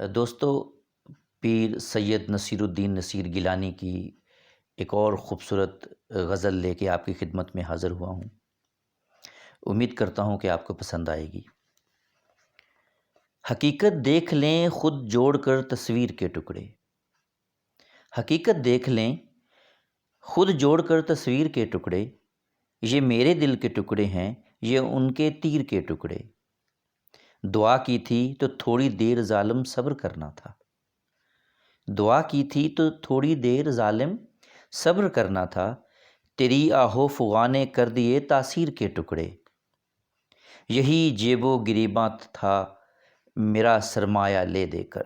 دوستو، پیر سید نصیر الدین نصیر گیلانی کی ایک اور خوبصورت غزل لے کے آپ کی خدمت میں حاضر ہوا ہوں۔ امید کرتا ہوں کہ آپ کو پسند آئے گی۔ حقیقت دیکھ لیں خود جوڑ کر تصویر کے ٹکڑے، حقیقت دیکھ لیں خود جوڑ کر تصویر کے ٹکڑے، یہ میرے دل کے ٹکڑے ہیں، یہ ان کے تیر کے ٹکڑے۔ دعا کی تھی تو تھوڑی دیر ظالم صبر کرنا تھا، دعا کی تھی تو تھوڑی دیر ظالم صبر کرنا تھا، تیری آہو فغاں نے کر دیے تاثیر کے ٹکڑے۔ یہی جیب و گریباں تھا میرا سرمایہ لے دے کر،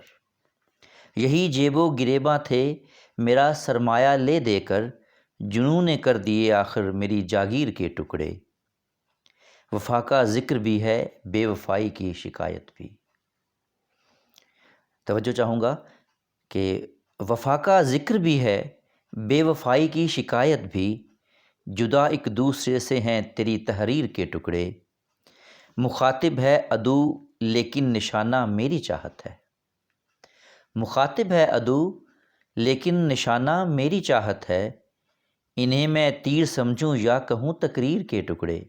یہی جیب و گریباں تھے میرا سرمایہ لے دے کر، جنوں نے کر دیے آخر میری جاگیر کے ٹکڑے۔ وفا کا ذکر بھی ہے بے وفائی کی شکایت بھی۔ توجہ چاہوں گا کہ وفا کا ذکر بھی ہے بے وفائی کی شکایت بھی، جدا ایک دوسرے سے ہیں تیری تحریر کے ٹکڑے۔ مخاطب ہے عدو لیکن نشانہ میری چاہت ہے، مخاطب ہے عدو لیکن نشانہ میری چاہت ہے، انہیں میں تیر سمجھوں یا کہوں تقریر کے ٹکڑے۔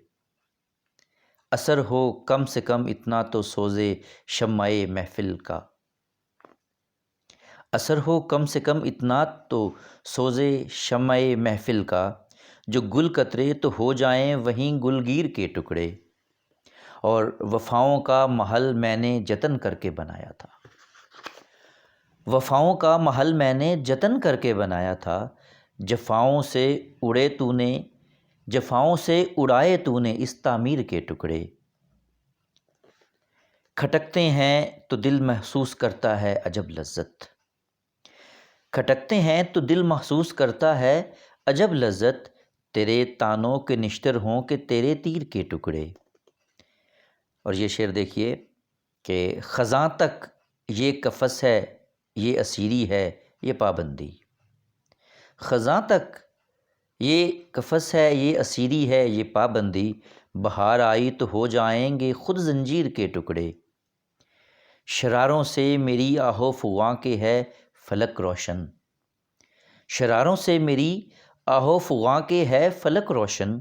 اثر ہو کم سے کم اتنا تو سوزے شمع محفل کا، اثر ہو کم سے کم اتنا تو سوزے شمع محفل کا، جو گل قطرے تو ہو جائیں وہیں گلگیر کے ٹکڑے۔ اور وفاؤں کا محل میں نے جتن کر کے بنایا تھا، وفاؤں کا محل میں نے جتن کر کے بنایا تھا، جفاؤں سے اڑے تو نے، جفاؤں سے اڑائے تو نے اس تعمیر کے ٹکڑے۔ کھٹکتے ہیں تو دل محسوس کرتا ہے عجب لذت، کھٹکتے ہیں تو دل محسوس کرتا ہے عجب لذت، تیرے تانوں کے نشتر ہوں کہ تیرے تیر کے ٹکڑے۔ اور یہ شعر دیکھیے کہ خزاں تک یہ قفس ہے یہ اسیری ہے یہ پابندی، خزاں تک یہ قفس ہے یہ اسیری ہے یہ پابندی، بہار آئی تو ہو جائیں گے خود زنجیر کے ٹکڑے۔ شراروں سے میری آہو فغاں کے ہے فلک روشن، شراروں سے میری آہو فغاں کے ہے فلک روشن،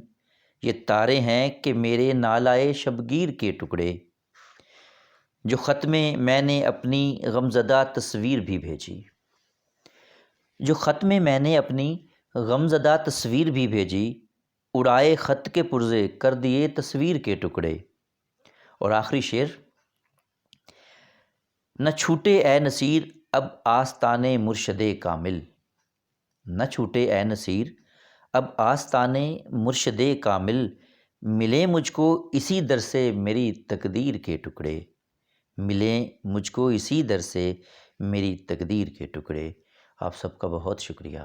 یہ تارے ہیں کہ میرے نالائے شبگیر کے ٹکڑے۔ جو خط میں نے اپنی غمزدہ تصویر بھی بھیجی، جو خط میں نے اپنی غمزدہ تصویر بھی بھیجی، اڑائے خط کے پرزے کر دیے تصویر کے ٹکڑے۔ اور آخری شعر، نہ چھوٹے اے نصیر اب آستانے مرشد کامل، نہ چھوٹے اے نصیر اب آستانے مرشد کامل، ملیں مجھ کو اسی در سے میری تقدیر کے ٹکڑے، ملیں مجھ کو اسی در سے میری تقدیر کے ٹکڑے۔ آپ سب کا بہت شکریہ۔